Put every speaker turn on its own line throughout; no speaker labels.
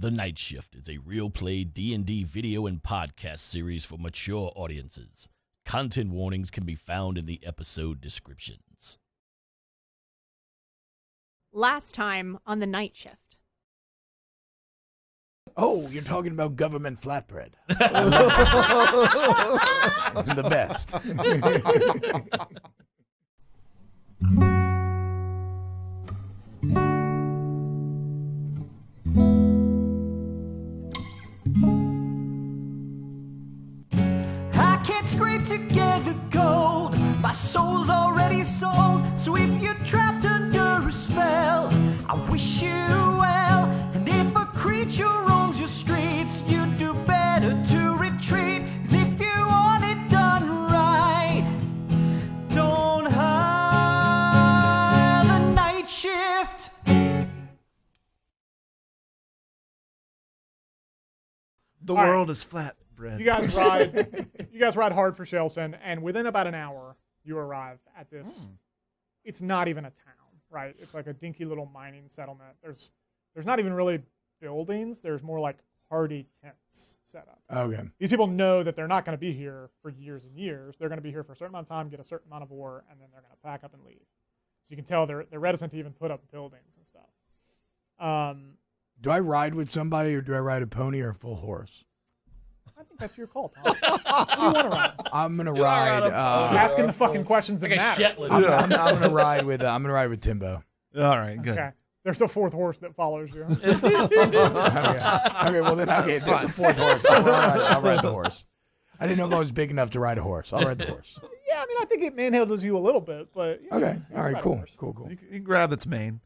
The Night Shift is a real-play D&D video and podcast series for mature audiences. Content warnings can be found in the episode descriptions.
Last time on The Night Shift.
Oh, you're talking about government flatbread. The best.
I can't scrape together gold. My soul's already sold. So if you're trapped under a spell, I wish you well. And if a creature roams your streets, you do better to retreat. 'Cause if you want it done right, don't hire the night shift.
The
All
world is flat, bread.
You guys ride hard for Shellston, and within about an hour, you arrive at this. It's not even a town, right? It's like a dinky little mining settlement. There's not even really buildings. There's more like hardy tents set up.
Okay.
These people know that they're not going to be here for years and years. They're going to be here for a certain amount of time, get a certain amount of ore, and then they're going to pack up and leave. So you can tell they're reticent to even put up buildings and stuff.
Do I ride with somebody, or do I ride a pony or a full horse?
I think that's your call, Tom. Who do you want to ride?
I'm gonna ride.
Asking the fucking questions that matter.
I'm gonna ride with. I'm gonna ride with Timbo.
All right, good.
Okay. There's a fourth horse that follows you.
Okay. Well then, okay. If there's a fourth horse, I'll ride the horse. I didn't know if I was big enough to ride a horse. I'll ride the horse.
Yeah, I mean, I think it manhandles you a little bit, but yeah,
Okay.
you
All right.
ride a
Cool.
horse.
Cool.
You can grab its mane.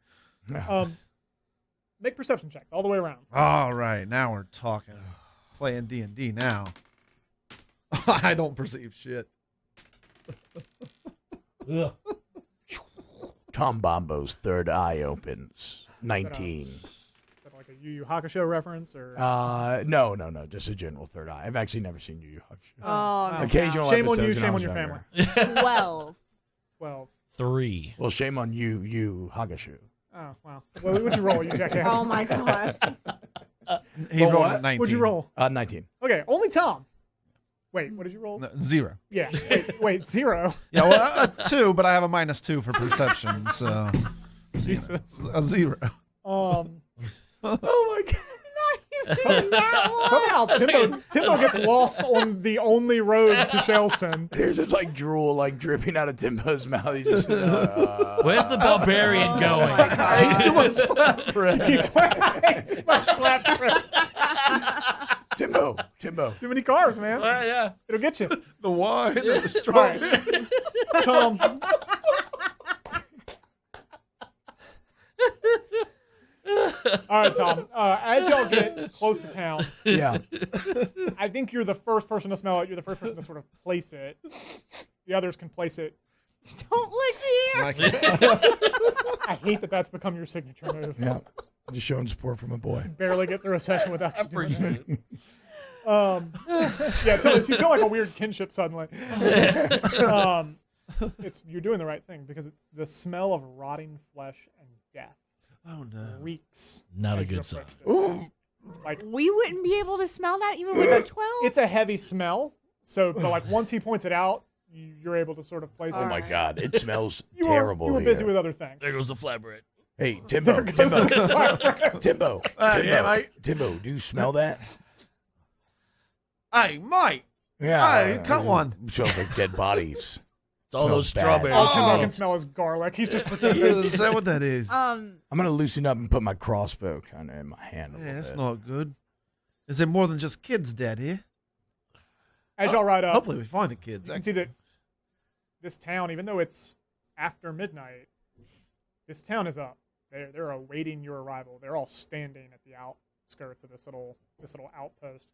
Make perception checks all the way around.
All right, now we're talking. Playing D&D now. I don't perceive shit.
Tom Bombo's third eye opens. 19.
Is that like a Yu Yu Hakusho reference, or
No. Just a general third eye. I've actually never seen Yu Yu Hakusho.
Oh,
Occasional
shame on you,
episodes when I
shame on
was
your
younger.
family.
12.
12.
3.
Well, shame on you, Hakusho.
Oh wow. Well, what'd you roll, you jackass?
Oh my god.
He rolled a 19.
What'd you roll?
19.
Okay, only Tom. Wait, what did you roll?
No, 0.
Yeah. Wait, 0.
Yeah, well, a 2, but I have a -2 for perception, so
Jesus.
a 0.
Oh
my god.
Somehow Timbo gets lost on the only road to Shellston.
Here's just like drool like dripping out of Timbo's mouth. He's just
Where's the barbarian going?
Too much flatbread.
He's wearing too much flatbread.
Timbo.
Too many cars, man.
Yeah.
It'll get you.
The wine and the
All
straw.
right. Tom. All right, Tom. As y'all get close to town,
Yeah.
I think you're the first person to smell it. You're the first person to sort of place it. The others can place it.
Don't lick the air.
I hate that that's become your signature move.
Yeah. Just showing support from a boy.
Barely get through a session without you doing that. Yeah, tell us, you feel like a weird kinship suddenly. You're doing the right thing because it's the smell of rotting flesh and death.
Oh, no.
Reeks.
Not a
as you
good sign.
approach this.
Ooh.
Like,
We wouldn't be able to smell that even with a 12?
it's a heavy smell. So, but like once he points it out, you're able to sort of place it.
Oh my god. It smells
You
terrible.
were busy
here.
with other things.
There goes the flatbread.
Hey, Timbo.
Goes the flatbread.
Timbo.
Yeah, mate.
Timbo, do you smell that?
Hey, mate.
Yeah.
Hey, cut one.
Smells like dead bodies.
It's all those
Smells bad.
strawberries.
All Timbo can smell is garlic. He's just pretending.
Is that what that is?
I'm gonna loosen up and put my crossbow kind of in my hand. A
Yeah,
little
that's
bit.
not good. Is there more than just kids dead here?
As y'all ride up,
Hopefully we find the kids.
you can see that this town, even though it's after midnight, this town is up. They're awaiting your arrival. They're all standing at the outskirts of this little outpost.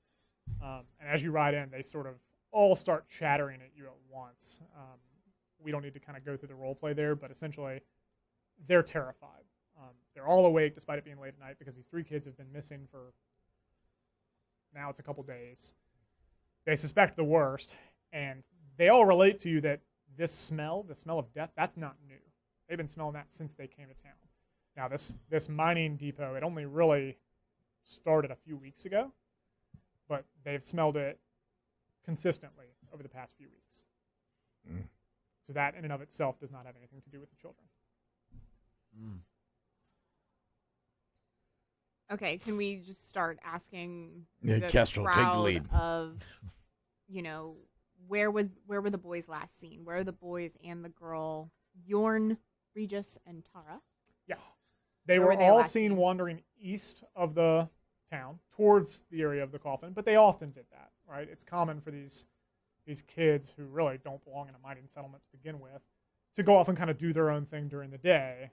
And as you ride in, they sort of all start chattering at you at once. We don't need to kind of go through the role play there, but essentially, they're terrified. They're all awake despite it being late at night because these 3 kids have been missing for now it's a couple days. They suspect the worst, and they all relate to you that this smell, the smell of death, that's not new. They've been smelling that since they came to town. Now, this mining depot, it only really started a few weeks ago, but they've smelled it consistently over the past few weeks.
Mm.
So that in and of itself does not have anything to do with the children.
Mm.
Okay, can we just start asking
Yeah,
the
Kestrel, take the
crowd
lead.
of, where were the boys last seen? Where are the boys and the girl, Yorn, Regis, and Tara?
Yeah. They
Where
were
were they
all
last
seen
seen?
wandering east of the town towards the area of the Coffin, but they often did that, right? It's common for these kids who really don't belong in a mining settlement to begin with to go off and kind of do their own thing during the day,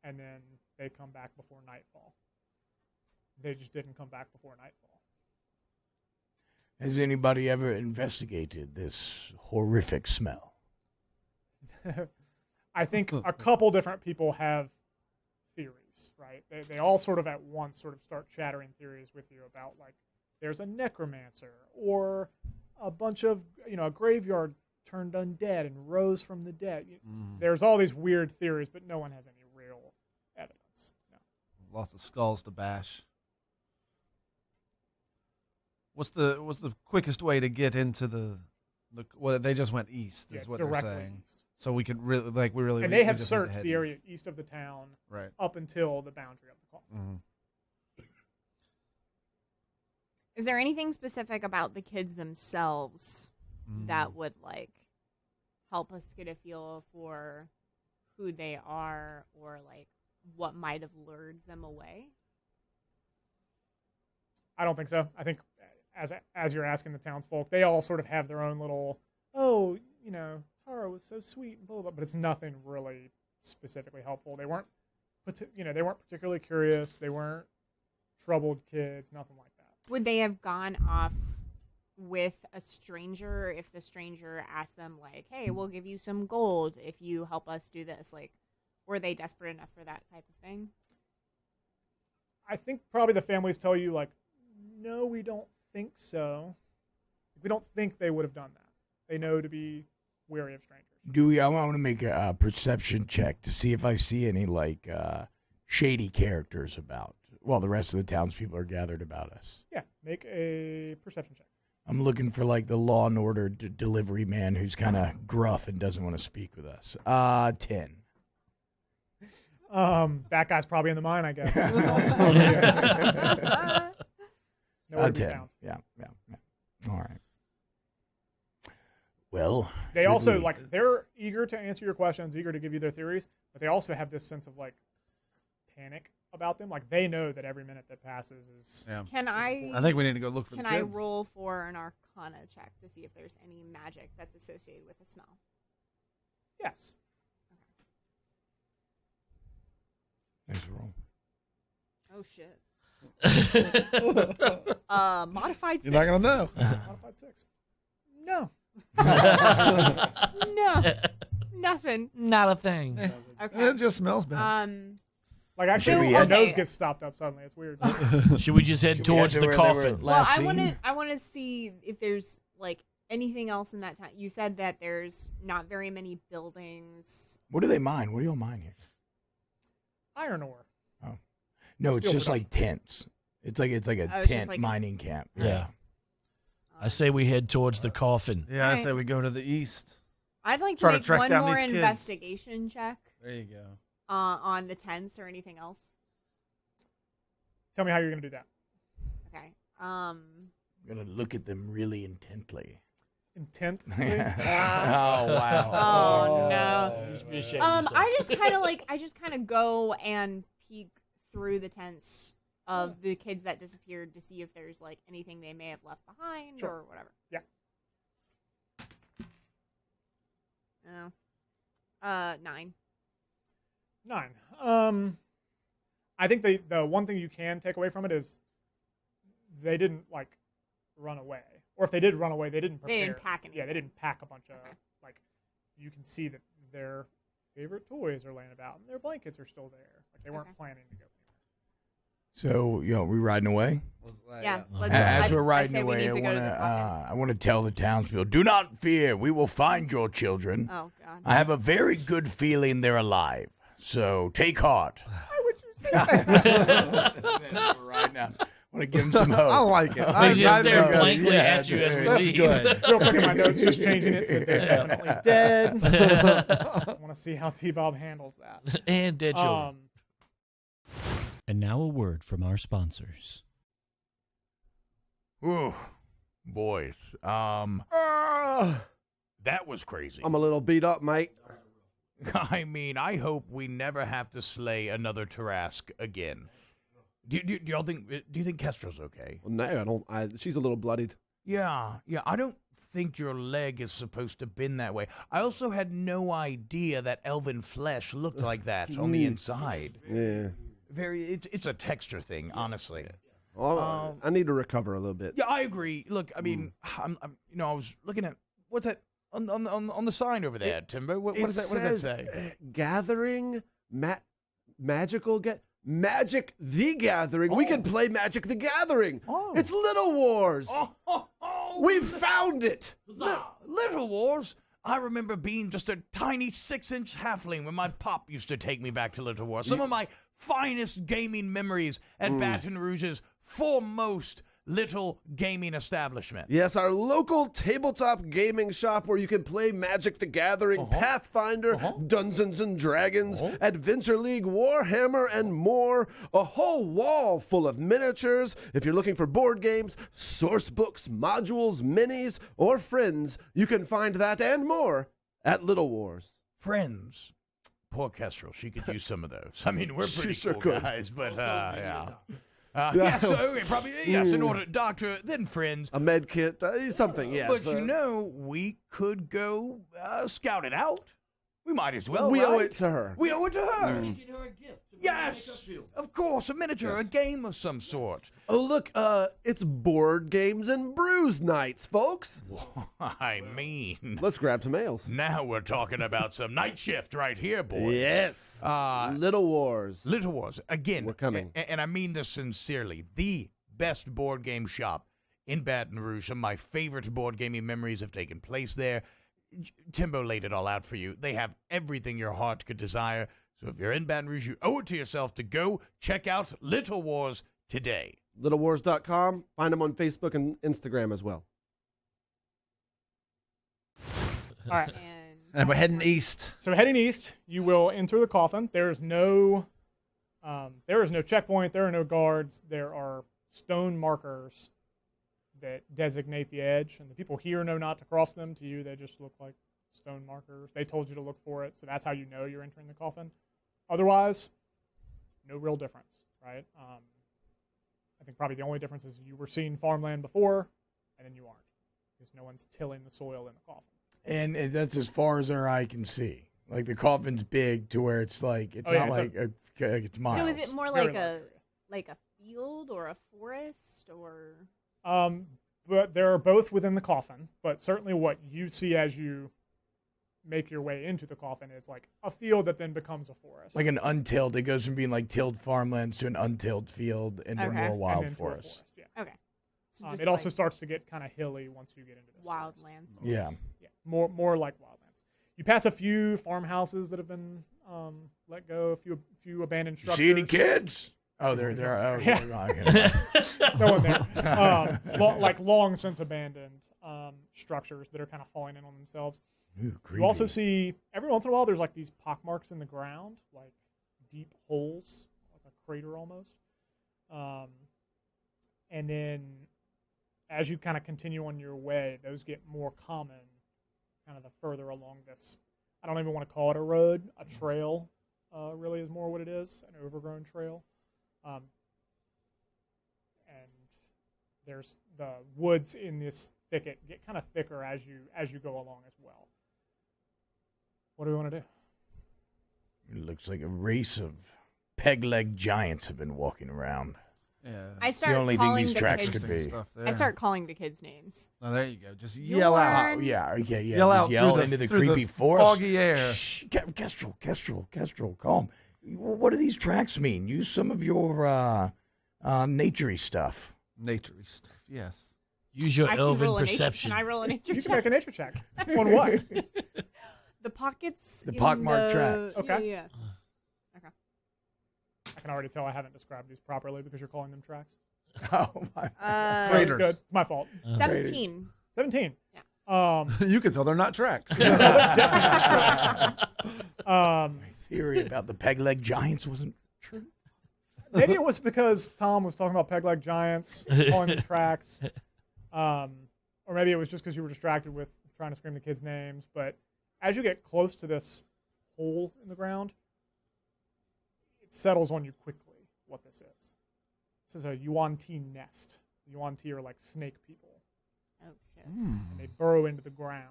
and then they come back before nightfall. They just didn't come back before nightfall.
Has anybody ever investigated this horrific smell?
I think a couple different people have theories, right? They all sort of at once sort of start chattering theories with you about, like, there's a necromancer, or a bunch of, a graveyard turned undead and rose from the dead. There's all these weird theories, but no one has any real evidence. No.
Lots of skulls to bash. What's the quickest way to get into the well, they just went east, is what they're
directly
saying.
east.
So we could really
And they have
just need to
searched
head
the
east.
area east of the town
Right.
up until the boundary of the Coffin.
Mm-hmm.
Is there anything specific about the kids themselves that would, like, help us get a feel for who they are, or, like, what might have lured them away?
I don't think so. I think as you're asking the townsfolk, they all sort of have their own little, Tara was so sweet and blah, blah, blah, but it's nothing really specifically helpful. They weren't, they weren't particularly curious. They weren't troubled kids, nothing like that.
Would they have gone off with a stranger if the stranger asked them, like, hey, we'll give you some gold if you help us do this? Like, were they desperate enough for that type of thing?
I think probably the families tell you, like, no, we don't think so. We don't think they would have done that. They know to be wary of strangers.
Dewey, I want to make a perception check to see if I see any, like, shady characters about while the rest of the townspeople are gathered about us.
Yeah, make a perception check.
I'm looking for, like, the Law and Order delivery man who's kind of gruff and doesn't want to speak with us. 10.
That guy's probably in the mine, I guess. Nowhere to be
10.
found.
Yeah. All right. Well,
They
should
also,
we-
like, they're eager to answer your questions, eager to give you their theories, but they also have this sense of, like, panic about them. Like, they know that every minute that passes is...
Yeah.
Can I
think we need to go look for
Can
the
I
kids.
roll for an Arcana check to see if there's any magic that's associated with the smell?
Yes.
Nice roll.
Oh shit. Modified 6.
You're not gonna know.
Modified 6. No.
No. Nothing.
Not a thing.
Okay.
It just smells bad.
Like, actually,
Should we
our
head-
nose gets stopped up suddenly. It's weird.
Should we just head
Should we
towards
head to
the
where they were
coffin?
last
Well,
seen?
I want to see if there's, like, anything else in that town. You said that there's not very many buildings.
What do they mine? What do y'all mine here?
Iron ore.
No, it's
Steel
just like tents. It's like a
Oh, it's just
tent
like-
mining camp.
Yeah. I say we head towards the coffin.
Yeah, I
Alright.
say we go to the east.
I'd like to
Try to
make
track
one
down
more
these kids.
investigation check
There you go.
on the tents or anything else.
Tell me how you're going to do that.
Okay.
I'm gonna look at them really intently.
Intent.
Oh wow!
Oh, no.
You should be ashamed
I just kind of go and peek through the tents of the kids that disappeared to see if there's, like, anything they may have left behind
Sure.
or whatever.
Yeah.
No. 9.
9. I think the one thing you can take away from it is they didn't, like, run away. Or if they did run away, they didn't prepare.
They didn't pack anything.
Yeah, they didn't pack a bunch of,
Okay.
like, you can see that their favorite toys are laying about and their blankets are still there. Like, they weren't
Okay.
planning to go anywhere.
So, we riding away?
Yeah.
As we're
I
riding
say we
away,
need to go to the coffin.
I want to tell the townspeople: do not fear. We will find your children.
Oh, God.
I have a very good feeling they're alive. So take heart.
Why would you say that?
Right now. Want to give him some hope.
I like it.
They just stare
know.
blankly
Yeah,
at you as we
that's
leave.
good.
Real quick in my notes, just changing it to they're definitely dead. I want to see how T-Bob handles that.
And dead children.
And now a word from our sponsors.
Ooh, boys. That was crazy.
I'm a little beat up, mate.
I mean, I hope we never have to slay another Tarask again. Do y'all think? Do you think Kestrel's okay?
Well, no, I don't. She's a little bloodied.
Yeah. I don't think your leg is supposed to been that way. I also had no idea that elven flesh looked like that on the inside.
Yeah.
It's a texture thing, honestly.
Well, I need to recover a little bit.
Yeah, I agree. Look, I mean, I was looking at what's that on the sign over there, Timbo. What does that say?
Gathering, magical Magic the Gathering. We can play Magic the Gathering.
Oh.
It's Little Wars. We found it.
Little Wars. I remember being just a tiny 6-inch halfling when my pop used to take me back to Little Wars. Some of my finest gaming memories at Baton Rouge's foremost little gaming establishment.
Yes, our local tabletop gaming shop where you can play Magic the Gathering, Pathfinder, Dungeons and Dragons, Adventure League, Warhammer, and more. A whole wall full of miniatures. If you're looking for board games, source books, modules, minis, or friends, you can find that and more at Little Wars.
Friends. Poor Kestrel. She could use some of those. I mean, we're pretty
sure
cool
could.
guys, but yeah. Yes, okay, probably, yes, in order, doctor, then friends.
A med kit, something, yes.
But we could go scout it out. We might as well,
we
right?
owe it to her.
We owe it to her. Yes, of course, a miniature, a game of some sort.
Oh, look, it's board games and brews nights, folks.
I mean,
Let's grab some ales.
now we're talking about some night shift right here, boys.
Yes. Little Wars.
Little Wars, again,
We're coming.
and I mean this sincerely, the best board game shop in Baton Rouge. Some of my favorite board gaming memories have taken place there. Timbo laid it all out for you. They have everything your heart could desire. So if you're in Baton Rouge, you owe it to yourself to go check out Little Wars today.
LittleWars.com. Find them on Facebook and Instagram as well.
All right.
And we're heading east.
So heading east, you will enter the coffin. There is no checkpoint. There are no guards. There are stone markers that designate the edge, and the people here know not to cross them. To you, they just look like stone markers. They told you to look for it, so that's how you know you're entering the coffin. Otherwise, no real difference, right? I think probably the only difference is you were seeing farmland before, and then you aren't, because no one's tilling the soil in the coffin.
And that's as far as our eye can see. Like the coffin's big to where it's like it's it's miles.
So is it more
Very
like a field or a forest or?
But they're both within the coffin. But certainly, what you see as you make your way into the coffin is like a field that then becomes a forest.
Like an untilled. It goes from being like tilled farmlands to an untilled field and then more wild
and then to a
forest.
Yeah.
Okay. So
It also starts to get kind of hilly once you get into this forest.
wildlands.
Yeah.
Yeah, more like wildlands. You pass a few farmhouses that have been let go, a few abandoned structures.
See any kids? Oh, they're oh,
Yeah. No one there. Like long since abandoned structures that are kind of falling in on themselves.
Ooh,
You also see every once in a while there's like these pockmarks in the ground, like deep holes, like a crater almost. And then as you kind of continue on your way, those get more common kind of the further along this. I don't even want to call it a road, a trail really is more what it is, an overgrown trail. And there's the woods in this thicket get kind of thicker as you go along as well. What do we want to do?
It looks like a race of peg-leg giants have been walking around.
Yeah.
I start
the only thing
calling
these
the
tracks
kids.
could be.
Stuff there.
I start calling the kids' names.
Oh, there you go. Just yell out.
Yorn.
Yeah.
Yell out
Yell
through
into the
through
creepy forest.
foggy air.
Shh, Kestrel, calm. What do these tracks mean? Use some of your naturey stuff.
Naturey stuff. Yes.
Use your
I can
elven
roll a nature.
perception.
Can I roll a nature
You can
check?
make a nature check. On what?
The pockets.
The
in
pockmarked
the-
tracks.
Okay.
Yeah.
I can already tell I haven't described these properly because you're calling them tracks.
Oh my!
That's
Raiders.
good. It's my fault.
17.
17.
Yeah.
You can tell they're not tracks.
My theory about the peg leg giants wasn't true.
Maybe it was because Tom was talking about peg leg giants, calling them tracks. Or maybe it was just because you were distracted with trying to scream the kids' names. But as you get close to this hole in the ground, it settles on you quickly what this is. This is a Yuan-Ti nest. Yuan-Ti are like snake people.
Oh, shit.
And they burrow into the ground.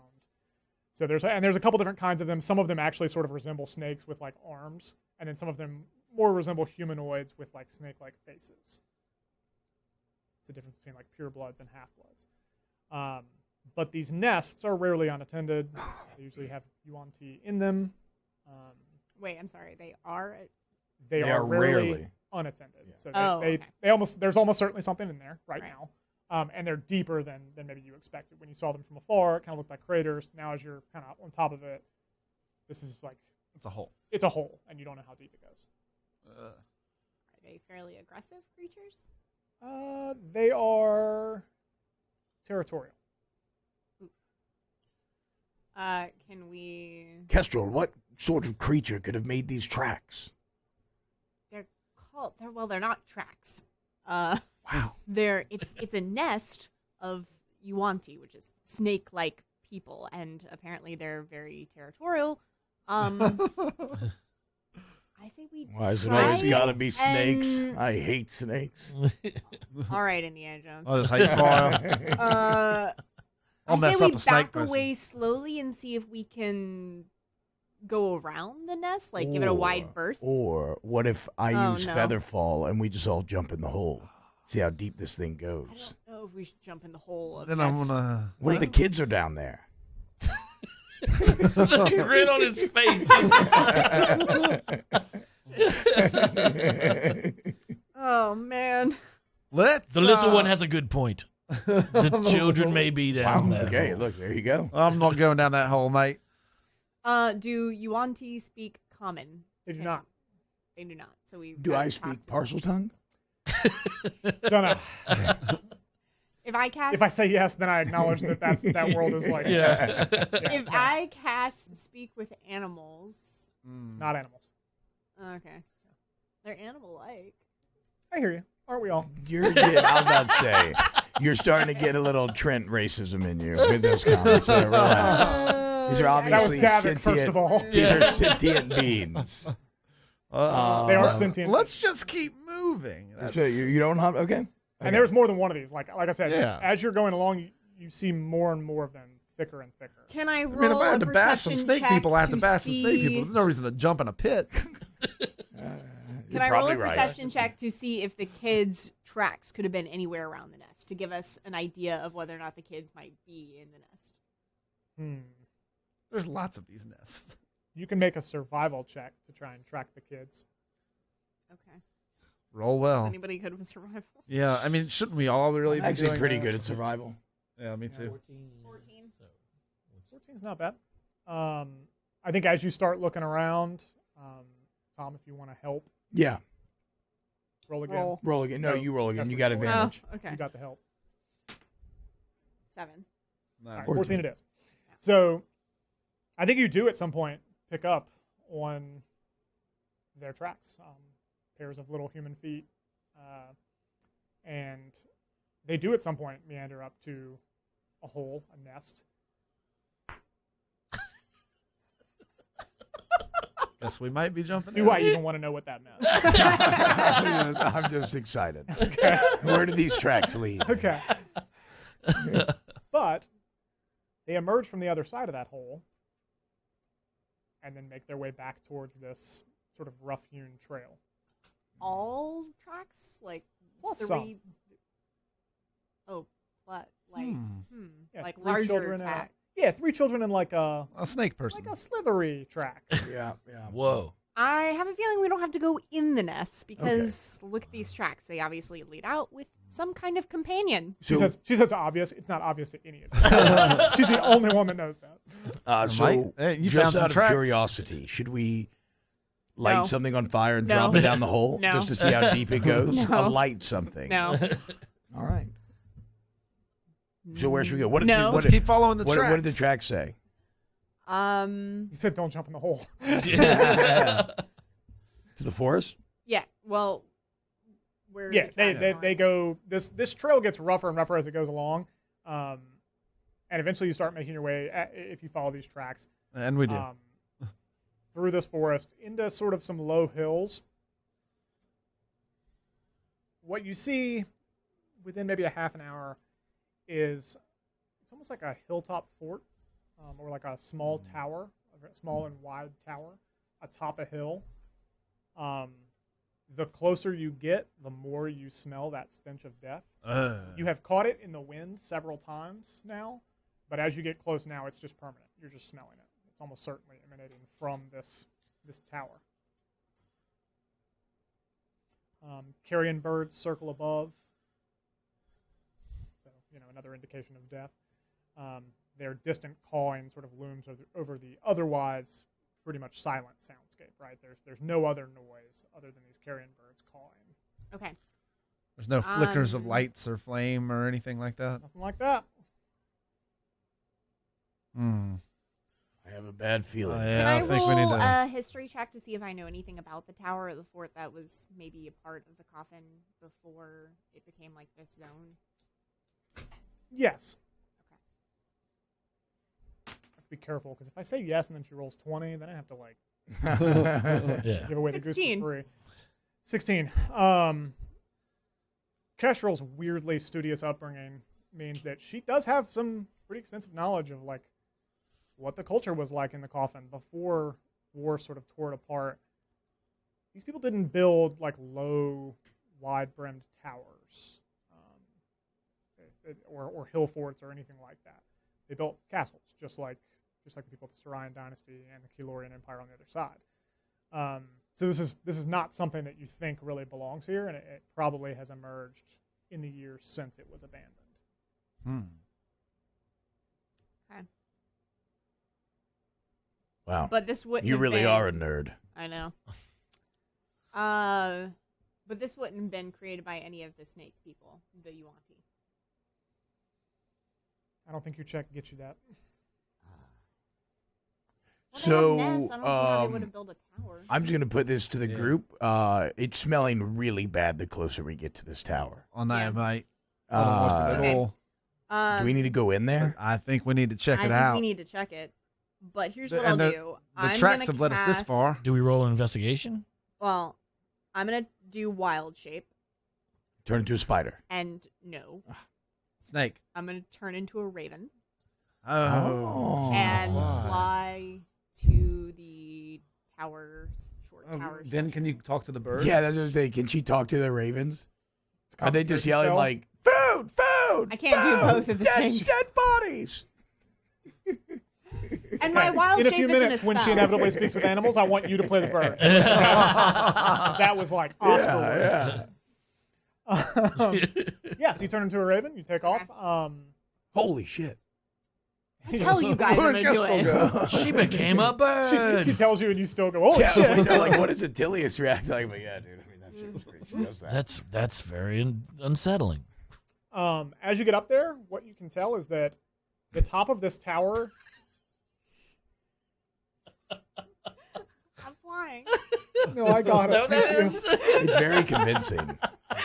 So there's a couple different kinds of them. Some of them actually sort of resemble snakes with like arms, and then some of them more resemble humanoids with like snake-like faces. It's the difference between like purebloods and half-bloods. But these nests are rarely unattended. They usually have Yuan-Ti in them.
Wait, I'm sorry. They are.
They are rarely unattended. Yeah. So they almost there's almost certainly something in there right now. And they're deeper than maybe you expected. When you saw them from afar, it kind of looked like craters. Now as you're kind of on top of it, this is like
It's a hole.
It's a hole, and you don't know how deep it goes.
Are they fairly aggressive creatures?
They are territorial.
Can we?
Kestrel, what sort of creature could have made these tracks?
They're called. They're not tracks.
Wow.
It's a nest of Yuan-Ti, which is snake-like people, and apparently they're very territorial. I say we.
Why is it
try
always gotta be snakes?
and-
I hate snakes.
All right, Indiana Jones.
I'll just hate file. I'll
I
mess
say
up
we
a snake
back
person.
away slowly and see if we can go around the nest, like give it a wide berth.
Or what if I use
no.
Featherfall and we just all jump in the hole? See how deep this thing
I
goes.
don't know if we should jump in the hole of
Then
nest.
I'm gonna.
What if the kids are down there?
The grin on his face.
Oh man.
Let's.
The little one has a good point. The children may be down there.
Okay, look, there you go.
I'm not going down that hole, mate.
Do Yuan-Ti speak common?
They do not.
They do not. So we.
Do I speak parcel tongue?
Don't know.
If I cast.
If I say yes, then I acknowledge that world is like
If I cast speak with animals.
not animals.
Okay. They're animal-like.
I hear you. Aren't we all?
I'm about to say, you're starting to get a little Trent racism in you with those comments. So relax. These are obviously
That was Davik, first of all.
These are sentient beings.
They are sentient.
Let's just keep moving.
So you don't have okay.
And there's more than one of these. Like I said,
Yeah.
as you're going along, you see more and more of them, thicker and thicker.
Can I
I mean,
roll
if I had
a
to bash some
perception
snake
check
people, I have to
to
bash some snake people.
see-
There's no reason to jump in a pit.
Can I roll a perception check to see if the kids' tracks could have been anywhere around the nest to give us an idea of whether or not the kids might be in the nest?
There's lots of these nests.
You can make a survival check to try and track the kids.
Okay.
Roll
Is
well.
anybody good with survival?
Yeah, I mean, shouldn't we all really be
Actually
doing
pretty
that?
good at survival.
Yeah, me too.
14.
14's not bad. I think as you start looking around, Tom, if you want to help,
Yeah.
roll again.
Roll again. No, you roll again.
That's
You got
what you
advantage.
Oh, okay.
You got the help.
7.
No,
All right,
14.
14 it is. So I think you do at some point pick up on their tracks, pairs of little human feet. And they do at some point meander up to a hole, a nest.
Guess we might be jumping.
Do I even want to know what that meant?
I'm just excited. Where do these tracks lead?
Okay. But they emerge from the other side of that hole and then make their way back towards this sort of rough-hewn trail.
All tracks? Like
Plus
3?
some.
Oh, like,
Yeah,
like
3
larger
children and
track.
3 children in like a
snake person.
slithery track.
Yeah.
Whoa.
I have a feeling we don't have to go in the nest because look at these tracks. They obviously lead out with some kind of companion.
She says it's obvious. It's not obvious to any of them. She's the only one that knows that.
So,
Mike, hey, you found
just
some
out of
tracks.
curiosity, should we light
No.
something on fire and
No.
drop it down the hole
No.
just to see how deep it goes?
No.
Light something.
No.
All right. So where should we go? What,
No.
Let's keep following the
what
tracks.
did the track say?
He said, "Don't jump in the hole."
To the forest?
Yeah. Well, where
Yeah,
the tracks
they
going.
go. This trail gets rougher and rougher as it goes along, and eventually you start making your way if you follow these tracks.
And we do.
Through this forest into sort of some low hills. What you see within maybe a half an hour is it's almost like a hilltop fort, or like a small tower, a small and wide tower atop a hill. The closer you get, the more you smell that stench of death. You have caught it in the wind several times now, but as you get close now, it's just permanent. You're just smelling it. It's almost certainly emanating from this tower. Carrion birds circle above. So, another indication of death. Their distant cawing sort of looms over the otherwise pretty much silent soundscape, right? There's no other noise other than these carrion birds cawing.
Okay.
There's no flickers of lights or flame or anything like that.
Nothing like that.
I have a bad feeling.
Can
Yeah,
I
I think
roll
we need to.
a history check to see if I know anything about the tower or the fort that was maybe a part of the Coffin before it became like this zone?
Yes. I have to be careful because if I say yes and then she rolls 20, then I have to
Yeah.
give away the goose
16.
for free. 16. Kestrel's weirdly studious upbringing means that she does have some pretty extensive knowledge of what the culture was like in the Coffin before war sort of tore it apart. These people didn't build low, wide-brimmed towers or hill forts or anything like that. They built castles, just like the people of the Surian dynasty and the Kelorian Empire on the other side. So this is not something that you think really belongs here, and it probably has emerged in the years since it was abandoned.
Okay.
Wow.
But this wouldn't.
You
have
really
been,
are a nerd.
I know. But this wouldn't have been created by any of the snake people, the Yuanti.
I don't think your check gets you that.
Well,
So,
they had nests. I don't see how they would have built a tower.
I'm just going to put this to the group. It's smelling really bad the closer we get to this tower.
On that, mate.
Okay.
Do we need to go in there?
I think we need to check
I
it
think
out.
we need to check it. But here's
The-
what
and
I'll
the-
do.
The
I'm
tracks
gonna
have led us this
cast-
far.
Do we roll an investigation?
Well, I'm going to do wild shape.
Turn into a spider.
And no.
Snake.
I'm going to turn into a raven.
Oh.
And
Why?
fly to the towers, short towers.
Then can you talk to the birds?
Yeah, that's what I'm saying. Can she talk to the ravens? Are they just
concentration
yelling
spell.
like, food, food?
I can't do
food,
both at the
dead,
same
dead bodies.
And my wild
in a
shape
few
isn't
minutes,
a
when she
spell.
inevitably speaks with animals, I want you to play the birds. That was like Oscar. Yeah, so you turn into a raven, you take off.
Holy shit.
I tell you guys I'm
Where'd
going to do
Kestrel
it.
go?
She became a bird.
She tells you, and you still go, "Holy
Yeah,
shit!"
we know, like, what does Attilius react like? But yeah, dude, I mean, that shit was great. She does that.
That's very unsettling.
As you get up there, what you can tell is that the top of this tower.
I'm flying.
No, I got it. Thank you.
It's very convincing.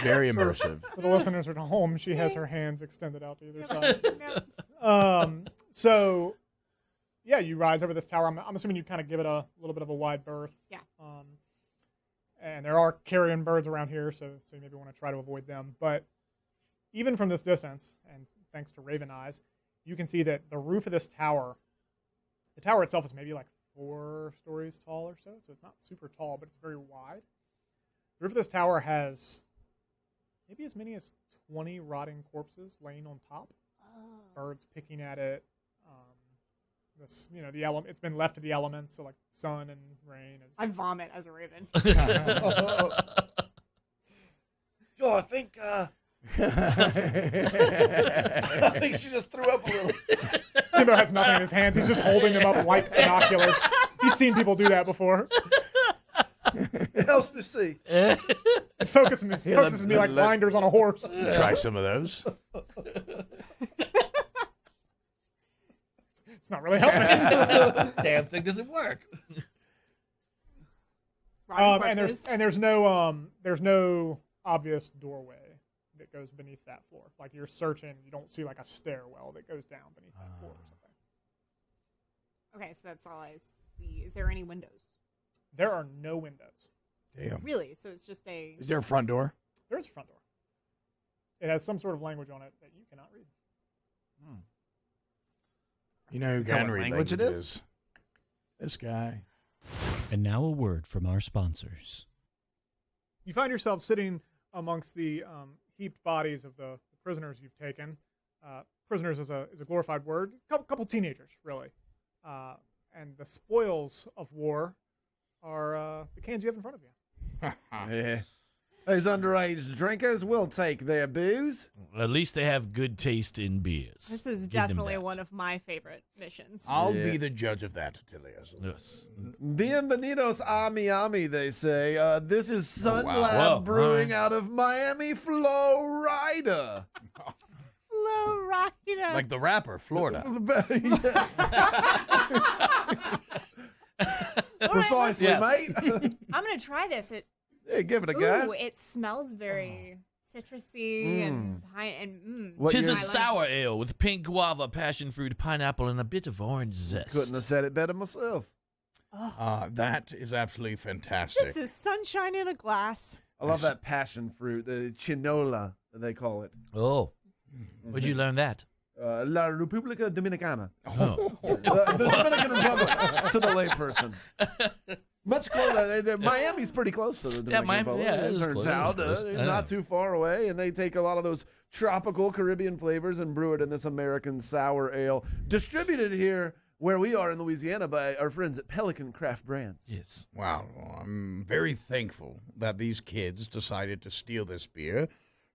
Very immersive.
For the listeners at home, she has her hands extended out to either side. So, yeah, you rise over this tower. I'm assuming you kind of give it a little bit of a wide berth.
Yeah.
And there are carrion birds around here, so you maybe want to try to avoid them. But even from this distance, and thanks to Raven Eyes, you can see that the roof of this tower, the tower itself is maybe like 4 stories tall or so it's not super tall, but it's very wide. The roof of this tower has maybe as many as 20 rotting corpses laying on top. Birds picking at it. It's been left to the elements, so like sun and rain.
I vomit as a raven.
Yo, I think she just threw up a little.
Timbo has nothing in his hands. He's just holding them up like binoculars. He's seen people do that before.
It helps me see.
It focuses me like blinders on a horse.
Try some of those.
It's not really helping.
Damn thing doesn't work.
And there's no obvious doorway that goes beneath that floor. Like you're searching, you don't see like a stairwell that goes down beneath that floor or something.
Okay, so that's all I see. Is there any windows?
There are no windows.
Damn.
Really? So it's just a...
Is there a front door?
There is a front door. It has some sort of language on it that you cannot read.
You know who
Tell
can
what
read
language it
languages? This guy.
And now a word from our sponsors.
You find yourself sitting amongst the heaped bodies of the prisoners you've taken. Prisoners is a glorified word. Couple teenagers, really. And the spoils of war are the cans you have in front of you.
Yeah. Those underage drinkers will take their booze.
At least they have good taste in beers.
This is
Give them
definitely
that.
one of my favorite missions.
I'll
Yeah.
be the judge of that, Tilius.
Yes.
Bienvenidos a Miami, they say. This is Sun
wow.
Lab
Well,
Brewing
all
out of Miami, Florida.
Flow Rider.
Like the rapper, Florida.
Precisely,
Yes.
mate.
I'm going to try this.
Hey, give it a go.
Ooh, it smells very citrusy and pine and
What
Tis
you
a
I like
sour ale with pink guava, passion fruit, pineapple, and a bit of orange zest.
couldn't have said it better myself.
That is absolutely fantastic.
This is sunshine in a glass.
I love that passion fruit, the chinola, they call it.
Oh, where'd you learn that?
La República Dominicana.
Oh.
The Dominican Republic to the layperson. Much closer. Miami's pretty close to the Dominican
Miami-
Republic.
yeah,
it
it is
turns
close,
out
it is close. Yeah.
not too far away, and they take a lot of those tropical Caribbean flavors and brew it in this American sour ale, distributed here where we are in Louisiana by our friends at Pelican Craft Brand.
Yes.
Wow. Well, I'm very thankful that these kids decided to steal this beer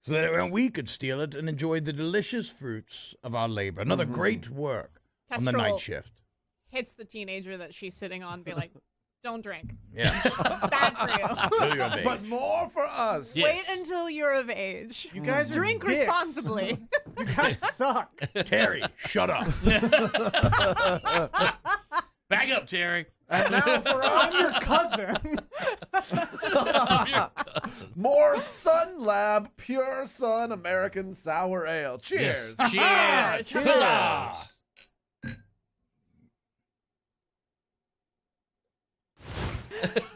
so that we could steal it and enjoy the delicious fruits of our labor. Another great work on the
Kestrel
night shift.
hits the teenager that she's sitting on, be like, "Don't drink.
Yeah.
Bad for you.
Until you're of age.
But more for us.
Yes.
Wait until you're of age.
You guys are
Drink
dicks.
responsibly."
You guys suck.
Terry, shut up.
Back up, Terry.
And now for
I'm
us,
your cousin.
more Sun Lab Pure Sun American Sour Ale. Cheers.
Yes. Cheers. Huzzah.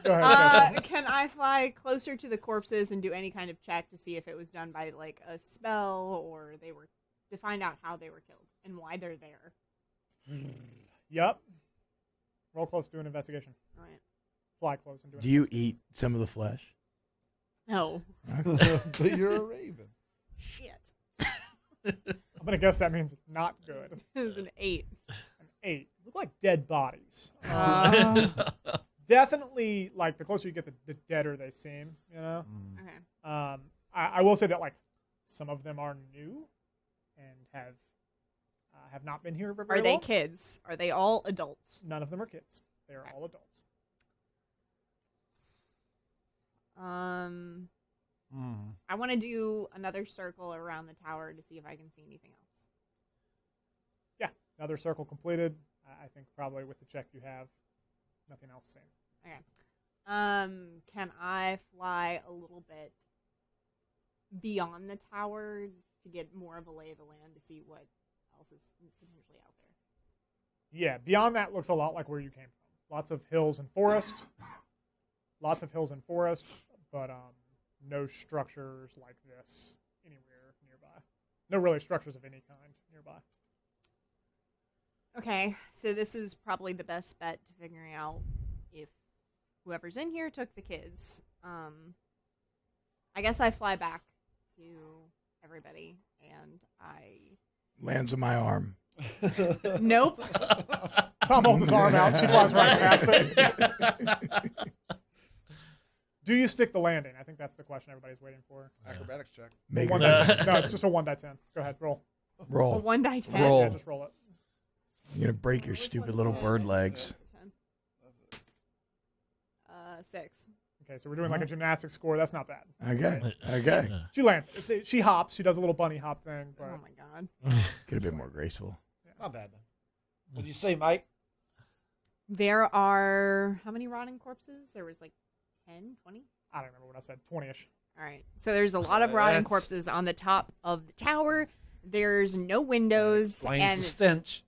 Go ahead.
Can I fly closer to the corpses and do any kind of check to see if it was done by like a spell or they were to find out how they were killed and why they're there?
Yup. Roll close, do an investigation.
All right.
Fly close and do an
Do you eat some of the flesh?
No.
But you're a raven.
Shit.
I'm going to guess that means not good.
It was an 8.
An 8. Look like dead bodies. Definitely, like, the closer you get, the deader they seem, you know?
Okay.
I will say that, like, some of them are new and have not been here for very
Are they
long.
kids? Are they all adults?
None of them are kids. They are all adults.
I want to do another circle around the tower to see if I can see anything else.
Yeah, another circle completed. I think probably with the check you have, nothing else seen.
Okay. Can I fly a little bit beyond the tower to get more of a lay of the land to see what else is potentially out there?
Yeah, beyond that looks a lot like where you came from. Lots of hills and forest. But no structures like this anywhere nearby. No really structures of any kind nearby.
Okay, so this is probably the best bet to figuring out if whoever's in here took the kids. I guess I fly back to everybody and I...
Lands on my arm.
Nope.
Tom holds his arm out. She flies right past it. Do you stick the landing? I think that's the question everybody's waiting for.
Acrobatics check.
Make
One
it
die 10. No, it's just a 1 die 10. Go ahead, roll.
A
roll.
1 die 10.
Roll.
Yeah, just roll it.
You're going to break your stupid little bird legs.
6.
Okay, so we're doing like a gymnastics score. That's not bad.
Okay.
She lands. She hops. She does a little bunny hop thing. But
Oh my god.
Could have been more graceful.
Not bad, though. What'd you say, Mike?
There are how many rotting corpses? There was like 10, 20?
I don't remember what I said. 20-ish.
All right. So there's a lot of rotting
That's-
corpses on the top of the tower. There's no windows,
Explains
and
the stench.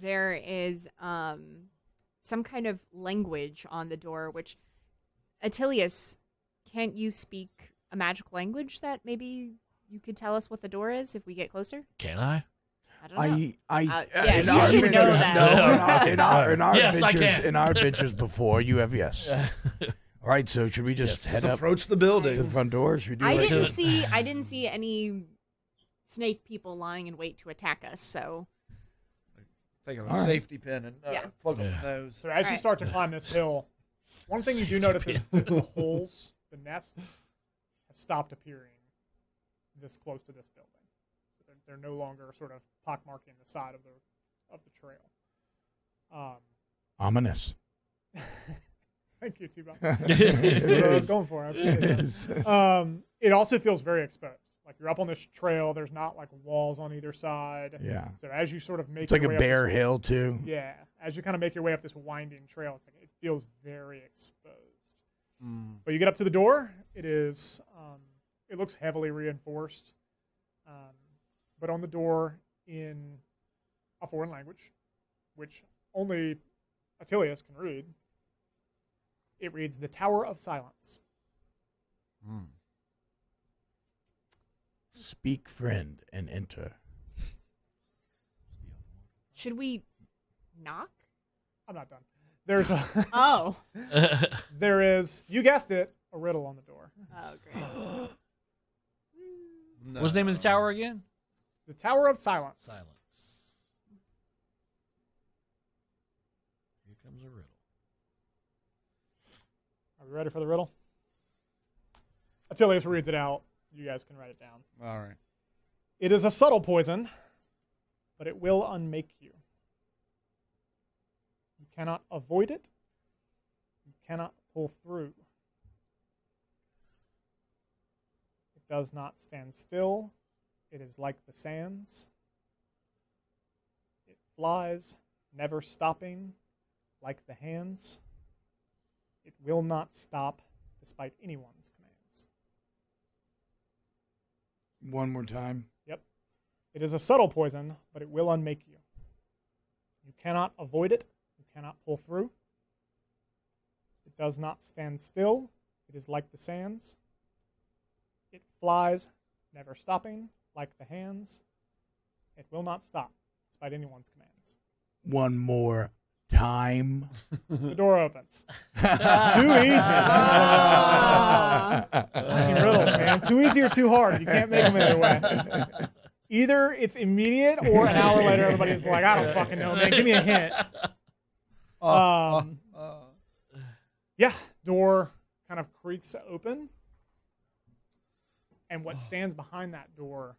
there is some kind of language on the door. Which, Attilius, can't you speak a magic language that maybe you could tell us what the door is if we get closer?
Can I?
I don't know. Yeah,
in
you
our
should know
adventures,
that.
no. In our
Yes, I
adventures,
can.
in our adventures before, you have yes. All right, so should we just head up
Approach the
to
building.
the front door? Should we do
I
like
didn't see any snake people lying in wait to attack us. So
Take a
All right.
safety pin and
Yeah.
plug up
Yeah.
the nose.
So as you
Alright.
start to climb this hill, one thing you do
Safety
notice is that the holes, the nests, have stopped appearing this close to this building. So they're no longer sort of pockmarking the side of the trail.
ominous?
Thank you, T-Bone. That's what I was going for. I appreciate it. It also feels very exposed. Like you're up on this trail. There's not like walls on either side.
Yeah.
So as you sort of make
It's like
your
a
way
bare
up this,
hill too.
yeah, as you kind of make your way up this winding trail, it's like it feels very exposed. But you get up to the door. It is. It looks heavily reinforced. But on the door in a foreign language, which only Attilius can read, it reads "The Tower of Silence."
Speak, friend, and enter.
should we knock?
I'm not done. There's a
Oh.
there is, you guessed it, a riddle on the door.
Oh, great.
What's the name of the tower again?
The Tower of Silence.
Silence. Here comes a riddle.
Are we ready for the riddle? Attilius reads it out. You guys can write it down.
All right.
It is a subtle poison, but it will unmake you. You cannot avoid it. You cannot pull through. It does not stand still. It is like the sands. It flies, never stopping, like the hands. It will not stop, despite anyone's commands.
One more time.
Yep. It is a subtle poison, but it will unmake you. You cannot avoid it. You cannot pull through. It does not stand still. It is like the sands. It flies, never stopping, like the hands. It will not stop, despite anyone's commands.
One more time.
The door opens. Too easy. Fucking riddles, man. Too easy or too hard. You can't make them either way. Either it's immediate or an hour later everybody's like, I don't fucking know, man. Give me a hint. Yeah, door kind of creaks open. And what stands behind that door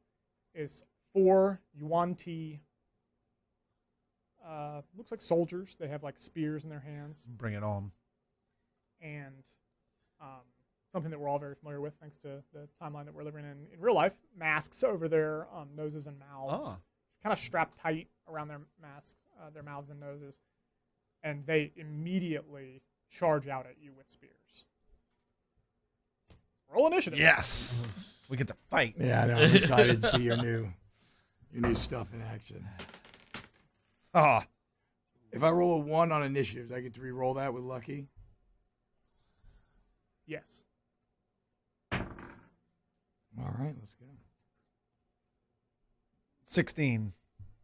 is 4 Guaranty, looks like soldiers. They have like spears in their hands.
Bring it on.
And something that we're all very familiar with thanks to the timeline that we're living in real life, masks over their noses and mouths, kind of strapped tight around their masks, their mouths and noses, and they immediately charge out at you with spears. Roll initiative.
Yes. We get to fight.
Yeah, I know. I'm excited to see your new stuff in action.
Ah.
If I roll a 1 on initiatives, I get to re-roll that with lucky.
Yes.
All right, let's go.
16.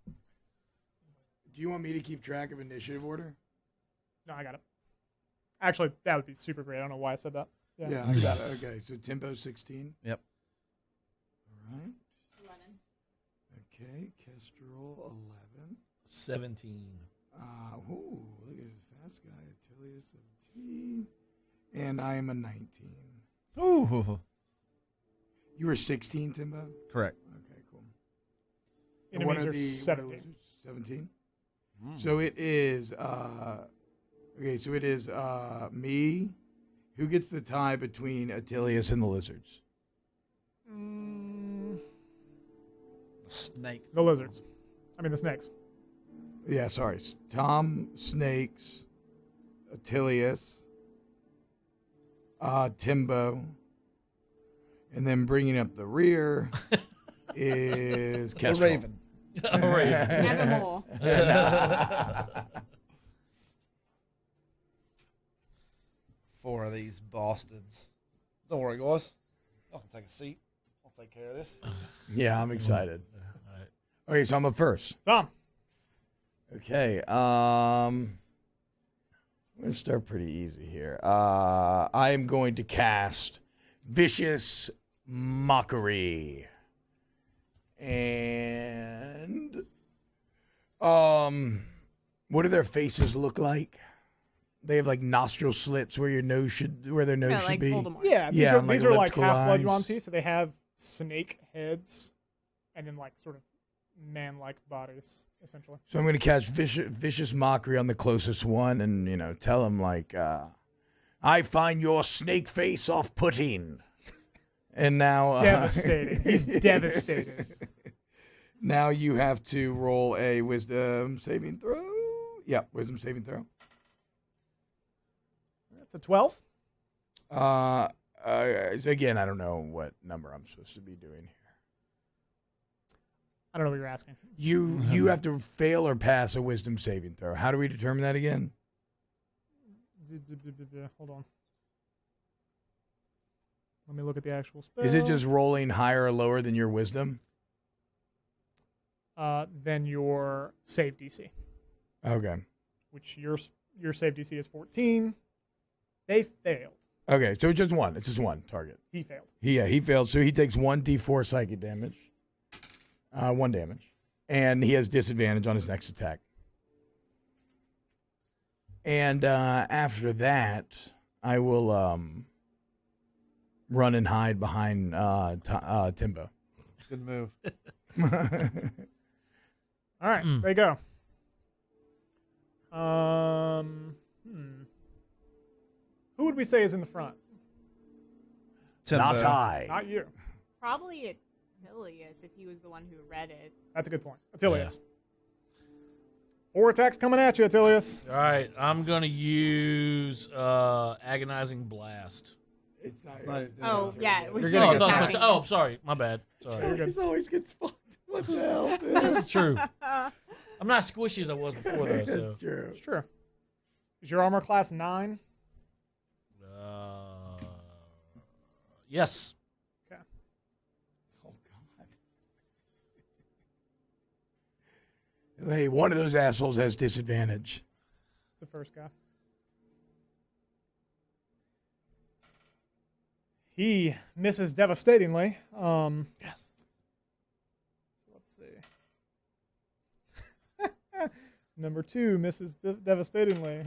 Do you want me to keep track of initiative order?
No, I got it. Actually, that would be super great. I don't know why I said that.
Yeah, I got it. Okay, so tempo 16.
Yep.
All right.
11.
Okay, Kestrel 11.
17.
Ooh, look at this fast guy. Attilius 17. And I am a 19.
Ooh.
You were 16, Timbo?
Correct.
Okay, cool.
Enemies are 17.
17? So it is, okay, so it is me, Who gets the tie between Attilius and the lizards?
Snake.
The lizards. I mean, the snakes.
Yeah, sorry. Tom, snakes, Attilius, Timbo, and then bringing up the rear is
The
Kestrel.
Raven.
All right.
Nevermore.
Four of these bastards. Don't worry, guys. Y'all can take a seat. I'll take care of this.
Yeah, I'm excited.
All right.
Okay, so I'm up first.
Tom.
Okay, I'm going to start pretty easy here. I am going to cast Vicious Mockery. And what do their faces look like? They have like nostril slits where their nose should
like
be.
Voldemort.
Yeah, these
Yeah,
are,
and, like,
these are like
elliptical
half-blood
eyes.
Yuan-Ti, so they have snake heads and then like sort of man-like bodies, essentially.
So I'm going to cast Vicious Mockery on the closest one and, tell him like, I find your snake face off-putting. And now...
Devastating. He's devastated.
Now you have to roll a wisdom saving throw. Yeah, wisdom saving throw.
That's a 12.
Again, I don't know what number I'm supposed to be doing here.
I don't know what you're asking.
You have to fail or pass a wisdom saving throw. How do we determine that again?
Hold on. Let me look at the actual spell.
Is it just rolling higher or lower than your wisdom?
Then your save DC,
Okay.
which your save DC is 14. They failed.
Okay, so it's just one. It's just one target.
He failed.
He failed. So he takes 1d4 psychic damage. 1 damage. And he has disadvantage on his next attack. And after that, I will run and hide behind Timbo.
Good move.
All right, there you go. Who would we say is in the front?
Not
Timbo.
I.
Not you.
Probably Attilius if he was the one who read it.
That's a good point. Attilius. 4 attacks coming at you, Attilius.
All right. I'm going to use Agonizing Blast.
It's not.
Oh, yeah.
You're
He's
gonna get
attacking
Oh, I'm sorry. My bad. Sorry.
He always gets fucked. What the hell, dude?
That's true. I'm not squishy as I was before, though. So.
That's true.
It's true. Is your armor class 9?
Yes.
Okay.
Oh, God. Hey, one of those assholes has disadvantage.
It's the first guy. He misses devastatingly.
Yes.
Let's see. Number 2 misses devastatingly.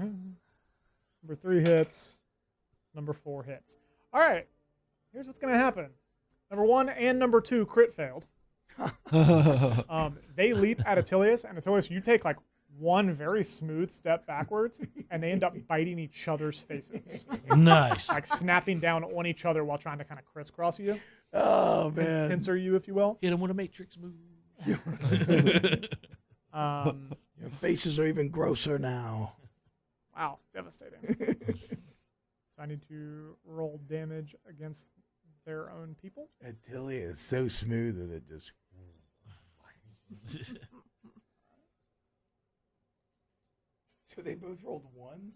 Number 3 hits. Number 4 hits. All right. Here's what's going to happen. Number 1 and number 2 crit failed. They leap at Attilius, and Attilius, you take like one very smooth step backwards, and they end up biting each other's faces.
Nice.
Like snapping down on each other while trying to kind of crisscross you.
Oh, man.
Pincer you, if you will.
Hit him with a Matrix move.
Your faces are even grosser now.
Wow, devastating. So I need to roll damage against their own people.
Attilia is so smooth that it just... So they both rolled 1s?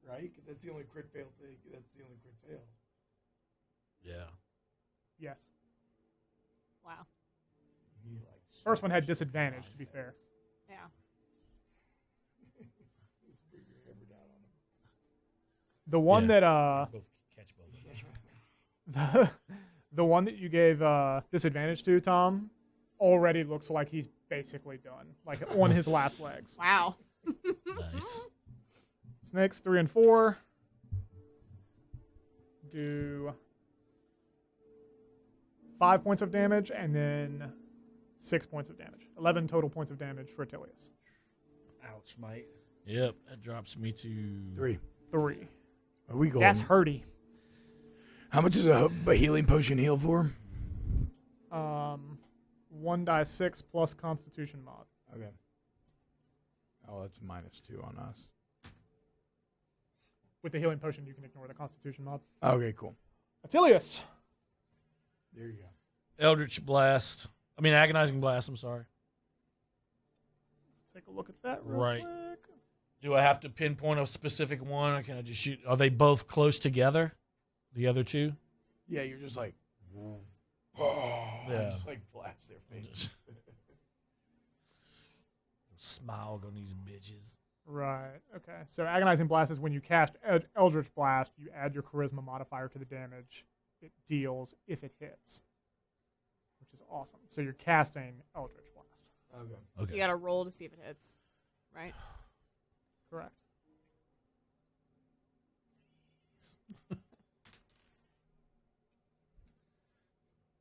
Right? Because that's the only crit fail thing. That's the only crit fail.
Yeah.
Yes.
Wow.
First one had disadvantage, to be fair.
Yeah.
The one that
Both catch both of those.
the one that you gave disadvantage to, Tom, already looks like he's basically done, like on his last legs.
Wow.
Nice.
Snakes 3 and 4 do 5 points of damage, and then 6 points of damage. 11 total points of damage for Attilius.
Ouch, mate.
Yep. That drops me to
3.
3.
Are we going?
That's hurty.
How much is a healing potion heal for?
1d6 plus Constitution mod.
Okay. Oh, that's -2 on us.
With the healing potion, you can ignore the Constitution mod.
Okay, cool.
Attilius.
There you go.
Eldritch Blast. I mean, Agonizing Blast, I'm sorry.
Let's take a look at that real
Right.
quick.
Do I have to pinpoint a specific one, or can I just shoot? Are they both close together? The other two?
Yeah, you're just like,
Yeah.
just like blast their face.
Smile on these bitches.
Right. Okay. So Agonizing Blast is when you cast Eldritch Blast, you add your Charisma modifier to the damage it deals if it hits, which is awesome. So you're casting Eldritch Blast.
Okay.
So you got to roll to see if it hits, right?
Correct.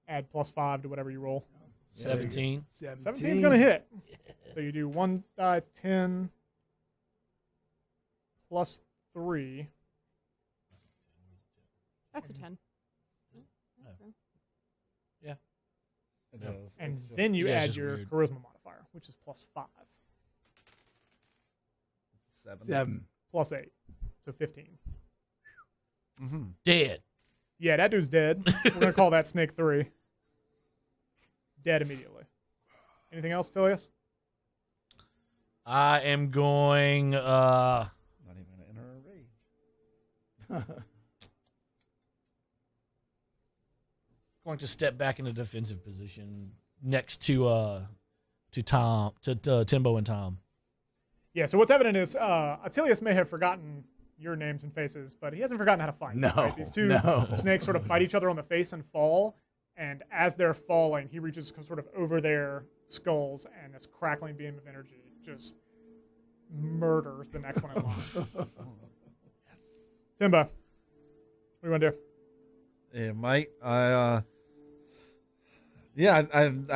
Add +5 to whatever you roll.
17.
17 is going to hit. So you do 1d10 plus 3.
That's a 10.
Yeah.
It is.
And
It's just-
then you
Yeah, it's
add
just
your
weird.
Charisma modifier, which is +5.
7.
Plus 8. So 15.
Dead.
Yeah, that dude's dead. We're going to call that Snake 3. Dead immediately. Anything else, Tilius?
I am going.
Not even going to enter a rage.
Going to step back into defensive position next to Tom, to Timbo and Tom.
Yeah, so what's evident is Attilius may have forgotten your names and faces, but he hasn't forgotten how to fight.
No,
right? These two
no.
snakes sort of bite each other on the face and fall, and as they're falling, he reaches sort of over their skulls, and this crackling beam of energy just murders the next one in line. Timbo, what do you want to do?
Yeah, mate. I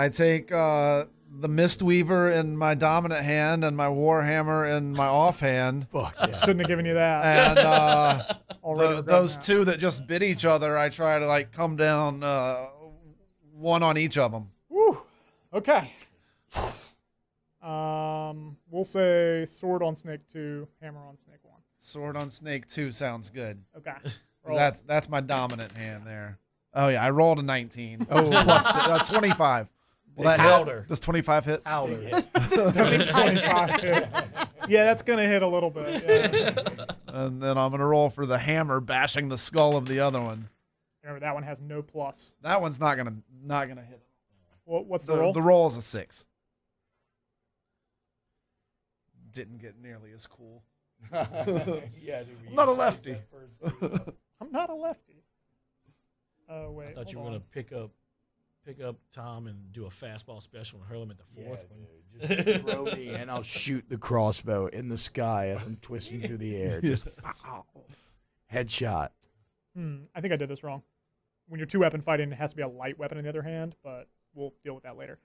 take the Mistweaver in my dominant hand and my Warhammer in my offhand.
Fuck yeah.
Shouldn't have given you that.
And
Already regret
those
that.
two that just bit each other, I try to like come down one on each of them.
Woo. Okay. We'll say sword on snake 2, hammer on snake 1.
Sword on Snake 2 sounds good.
Okay. Roll.
That's my dominant hand there. Oh yeah, I rolled a 19. Oh, plus 25. Will that
Powder.
hit? Does 25 hit?
Powder.
25 hit. Yeah, that's going to hit a little bit. Yeah.
And then I'm gonna roll for the hammer, bashing the skull of the other one.
Remember, that one has no plus.
That one's not gonna hit.
What's the roll?
The roll is a 6. Didn't get nearly as cool.
Yeah,
I'm not a lefty.
I'm not a lefty. Oh, wait.
I thought you were
hold
going to pick up Tom and do a fastball special and hurl him at the
Yeah,
fourth one.
dude, just throw me and I'll shoot the crossbow in the sky as I'm twisting through the air. Just pow. Headshot.
I think I did this wrong. When you're two-weapon fighting, it has to be a light weapon in the other hand, but we'll deal with that later.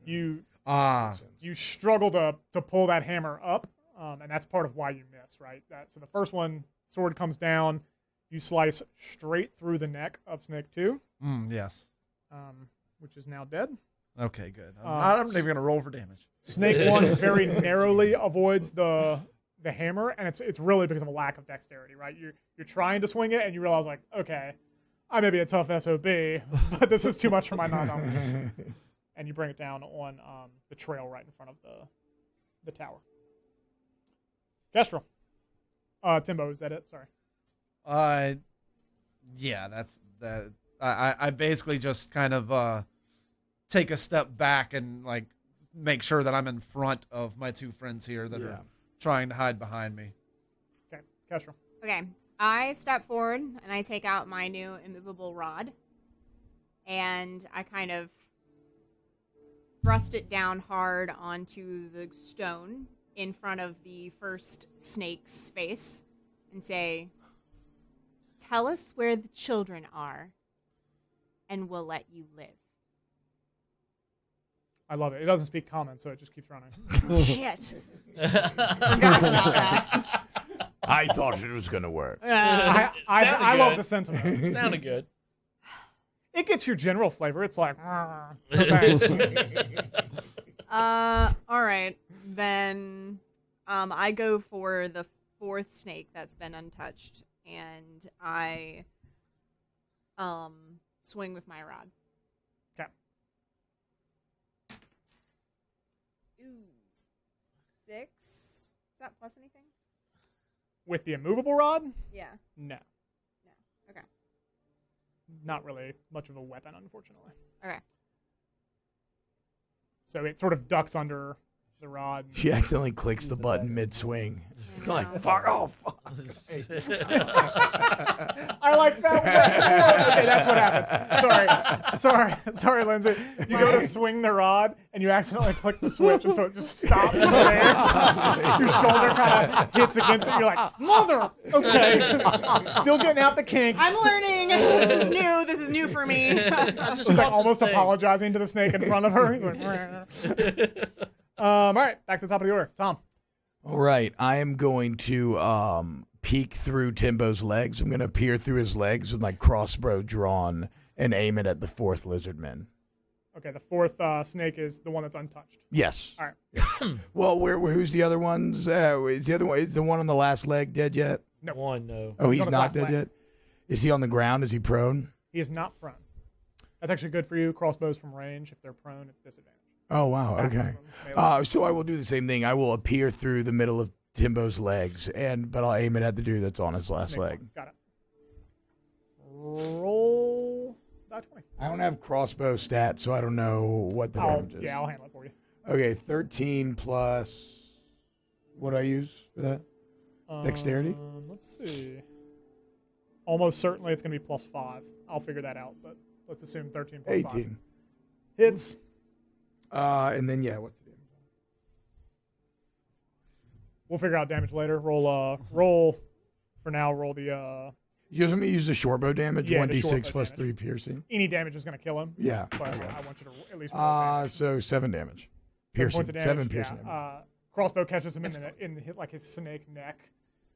You struggle to pull that hammer up, and that's part of why you miss, right? So the first one, sword comes down, you slice straight through the neck of Snake 2,
Yes.
which is now dead.
Okay, good. I'm not even gonna roll for damage.
Snake 1 very narrowly avoids the hammer, and it's really because of a lack of dexterity, right? You're trying to swing it, and you realize, like, okay, I may be a tough SOB, but this is too much for my non-domination. And you bring it down on the trail right in front of the tower. Kestrel. Timbo, is that it? Sorry.
Yeah, that's that. I basically just kind of take a step back and like make sure that I'm in front of my two friends here that are trying to hide behind me.
Okay, Kestrel.
Okay, I step forward and I take out my new immovable rod, and I kind of thrust it down hard onto the stone in front of the first snake's face and say, "Tell us where the children are, and we'll let you live."
I love it. It doesn't speak common, so it just keeps running.
Shit. Forgot about that.
I thought it was going to work.
I love the sentiment.
Sounded good.
It gets your general flavor. It's like, okay.
All right. Then I go for the 4th snake that's been untouched, and I swing with my rod.
Okay.
Ooh. 6. Is that plus anything?
With the immovable rod?
Yeah.
No.
Okay.
Not really much of a weapon, unfortunately.
Okay.
So it sort of ducks under the rod.
She accidentally clicks the button mid-swing. It's like, fuck off.
I like that one. Okay, that's what happens. Sorry, Lindsay. You go to swing the rod, and you accidentally click the switch, and so it just stops in there. Your shoulder kind of hits against it. You're like, mother. Okay. Still getting out the kinks.
I'm learning. This is new. This is new for me.
She's like almost apologizing to the snake in front of her. He's like, all right, back to the top of the order. Tom.
All right, I am going to peek through Timbo's legs. I'm going to peer through his legs with my crossbow drawn and aim it at the 4th lizardman.
Okay, the 4th snake is the one that's untouched.
Yes.
All right.
Well, who's the other ones? Is the one on the last leg dead yet?
No.
One, no.
Oh, he's
on his
not
last
dead
leg.
yet? Is he on the ground? Is he prone?
He is not prone. That's actually good for you. Crossbows from range. If they're prone, it's disadvantage.
Oh, wow. Okay. So I will do the same thing. I will appear through the middle of Timbo's legs, but I'll aim it at the dude that's on his last leg.
Got it. Roll die 20.
I don't have crossbow stats, so I don't know what the damage is.
Yeah, I'll handle it for you.
Okay, 13 plus. What do I use for that? Dexterity?
Let's see. Almost certainly it's going to be +5. I'll figure that out, but let's assume 13 plus 5.
18.
Hits.
And then, what's the damage?
We'll figure out damage later. Roll for now. Roll the.
You want me to use the short bow damage?
Yeah, the
1d6
short bow
plus
damage.
3 piercing?
Any damage is going to kill him.
Yeah.
But I want you to at least roll damage.
So 7 damage.
7
Piercing.
points of damage.
7 piercing
yeah.
damage.
Crossbow catches him in the hit, like his snake neck,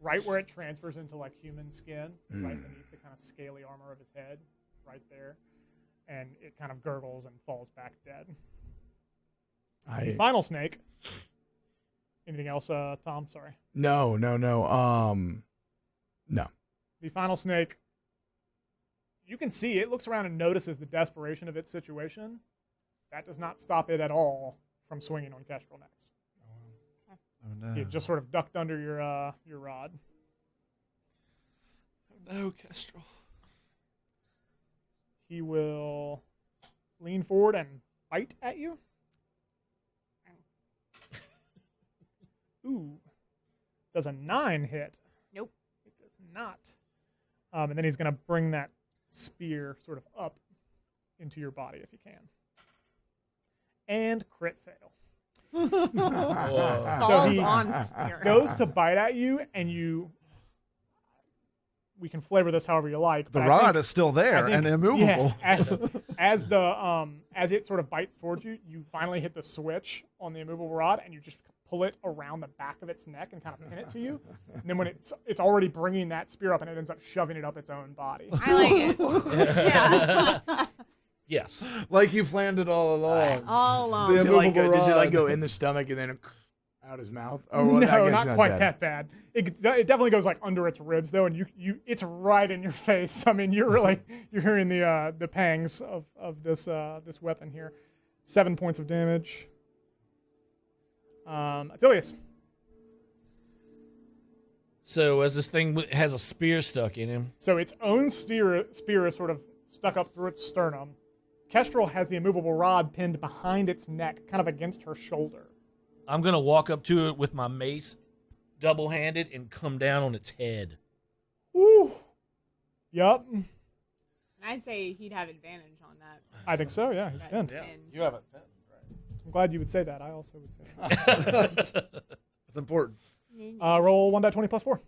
right where it transfers into like human skin, right beneath the kind of scaly armor of his head, right there, and it kind of gurgles and falls back dead. The final snake. Anything else, Tom? Sorry.
No. No.
The final snake. You can see it looks around and notices the desperation of its situation. That does not stop it at all from swinging on Kestrel next.
Oh, no.
It just sort of ducked under your rod.
Oh, no, Kestrel.
He will lean forward and bite at you. Ooh. Does a 9 hit?
Nope.
It does not. And then he's going to bring that spear sort of up into your body if he can. And crit fail. So he
on spear.
goes to bite at you, and we can flavor this however you like.
The
but
rod is still there and immovable.
Yeah, as it sort of bites towards you, you finally hit the switch on the immovable rod, and you just pull it around the back of its neck and kind of pin it to you. And then when it's already bringing that spear up, and it ends up shoving it up its own body.
I like it. Yeah.
Yes.
Like you planned it all along.
All along.
The
Does it
immovable rod.
go in the stomach and then out his mouth? Oh, well,
No,
I guess
not quite
bad.
that bad. It definitely goes like under its ribs though, and you it's right in your face. I mean, you're hearing the pangs of this weapon here. 7 points of damage. Atilius.
So as this thing has a spear stuck in him.
So its own spear is sort of stuck up through its sternum. Kestrel has the immovable rod pinned behind its neck, kind of against her shoulder.
I'm going to walk up to it with my mace, double-handed, and come down on its head.
Ooh. Yup.
I'd say he'd have advantage on that.
I think so, yeah. He's
That
pinned.
pin.
You have it pinned, right?
I'm glad you would say that. I also would say that.
It's important.
Roll 1d20 plus 4.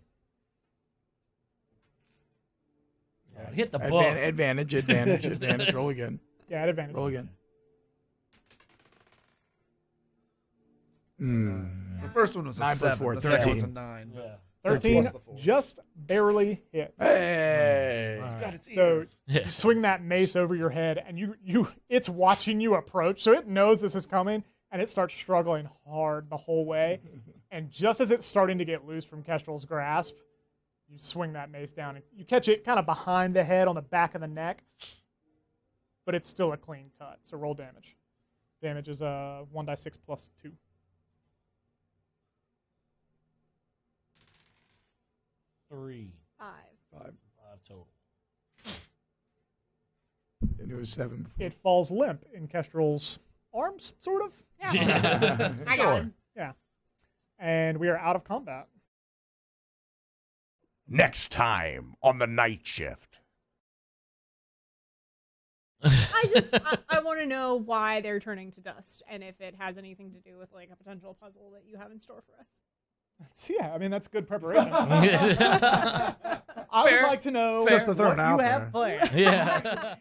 Hit the bug.
Advantage. Roll again.
Yeah, at advantage.
Roll again.
The first one was a
9 plus
7.
4,
The second
13.
one's a 9.
Yeah.
13
plus the 4.
just barely hits.
Hey.
God, it's
So
Yeah.
you swing that mace over your head, and it's watching you approach, so it knows this is coming, and it starts struggling hard the whole way. And just as it's starting to get loose from Kestrel's grasp, you swing that mace down, and you catch it kind of behind the head on the back of the neck, but it's still a clean cut. So roll damage. Damage is 1d6 plus 2.
3,
5.
5.
5 total.
And it was 7.
It falls limp in Kestrel's arms, sort of.
Yeah. I got him.
Yeah. And we are out of combat.
Next time on the night shift.
I want to know why they're turning to dust and if it has anything to do with like a potential puzzle that you have in store for us.
Yeah, I mean, that's good preparation. I would like to know
Just to throw
what
it out
you have
there.
planned.
Yeah.